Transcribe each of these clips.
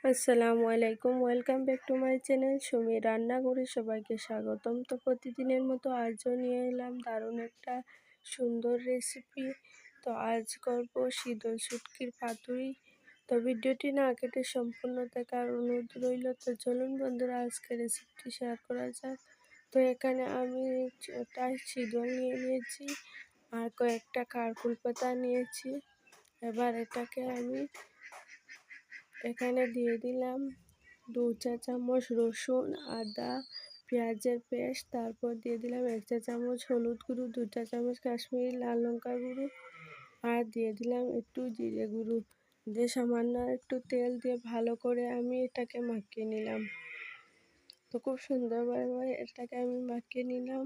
আসসালামু আলাইকুম, welcome back to my channel Sumi রান্নাঘরে সবাইকে স্বাগতম। তো প্রতিদিনের মতো আজও নিয়ে এলাম দারুণ একটা সুন্দর রেসিপি। তো আজ করব শীতল শুটকির পাতুরি। তো ভিডিওটি না কেটে সম্পূর্ণ দেখার অনুরোধ রইল। তো চলুন বন্ধুরা, আজকে রেসিপিটি শেয়ার করা যাক। তো এখানে আমি একটা শীতল নিয়ে নিয়েছি আর কয়েকটা কারকুল পাতা নিয়েছি। এবার এটাকে আমি এখানে দিয়ে দিলাম 2 চা চামচ রসুন, আদা, পেঁয়াজের পেস্ট। তারপর দিয়ে দিলাম 1 চা চামচ হলুদ গুঁড়ো, 2 চা চামচ কাশ্মীরি লাল লঙ্কার গুঁড়ো, আর দিয়ে দিলাম একটু জিরে গুঁড়ো। দিয়ে সামান্য একটু তেল দিয়ে ভালো করে আমি এটাকে মাখিয়ে নিলাম। তো খুব সুন্দরভাবে এটাকে আমি মাখিয়ে নিলাম।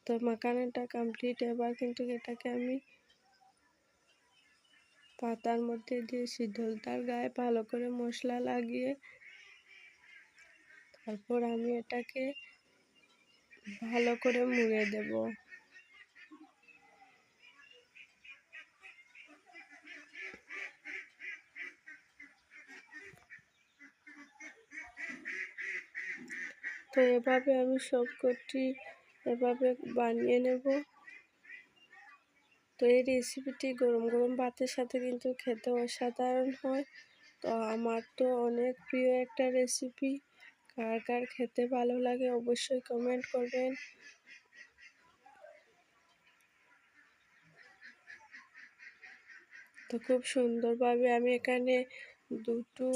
তো মাখানোটা কমপ্লিট। এবার কিন্তু এটাকে আমি পাতার মধ্যে দিয়ে শীতলটার গায়ে ভালো করে মশলা লাগিয়ে তারপর আমি এটাকে ভালো করে মুড়ে দেব। তো এভাবে আমি সবকটি এভাবে বানিয়ে নেব। তো এই রেসিপিটি গরম গরম ভাতের সাথে কিন্তু খেতে অসাধারণ হয়। তো আমার তো অনেক প্রিয় একটা রেসিপি। কার কার খেতে ভালো লাগে অবশ্যই কমেন্ট করবেন। তো খুব সুন্দরভাবে আমি এখানে দুটো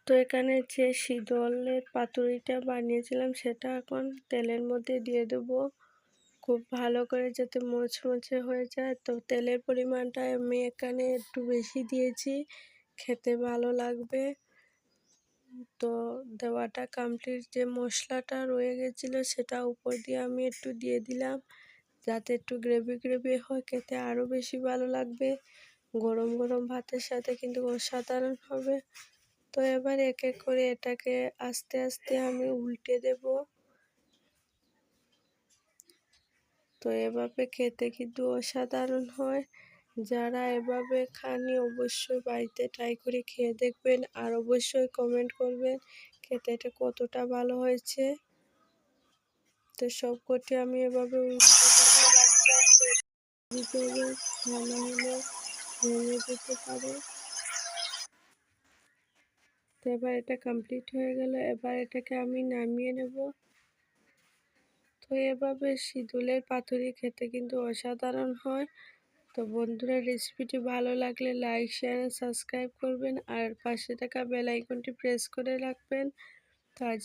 তো এখানে যে শীতলের পাতুরিটা বানিয়েছিলাম সেটা এখন তেলের মধ্যে দিয়ে দেবো, খুব ভালো করে যাতে মুচমুচে হয়ে যায়। তো তেলের পরিমাণটা আমি এখানে একটু বেশি দিয়েছি, খেতে ভালো লাগবে। তো দেওয়াটা কমপ্লিট। যে মশলাটা রয়ে গেছিলো সেটা উপর দিয়ে আমি একটু দিয়ে দিলাম, যাতে একটু গ্রেভি গ্রেভি হয়, খেতে আরও বেশি ভালো লাগবে। গরম গরম ভাতের সাথে কিন্তু অসাধারণ হবে। তো এবার এক এক করে এটাকে আস্তে আস্তে আমি উল্টে দেব। তো এভাবে খেতে কিন্তু অসাধারণ হয়। যারা এভাবে খাননি অবশ্যই বাড়িতে ট্রাই করে খেয়ে দেখবেন, আর অবশ্যই কমেন্ট করবেন খেতে এটা কতটা ভালো হয়েছে। তো সবকটি আমি এভাবে উল্টে দেবো, ভালো হলে ভেঙে যেতে পারে। তো এবার এটা কমপ্লিট হয়ে গেল। এবার এটাকে আমি নামিয়ে নেব। তো এভাবে শীতলের পাতুরি খেতে কিন্তু অসাধারণ হয়। তো বন্ধুরা, রেসিপিটি ভালো লাগলে লাইক, শেয়ার, সাবস্ক্রাইব করবেন আর পাশে থাকা বেল আইকনটি প্রেস করে রাখবেন। তো আজ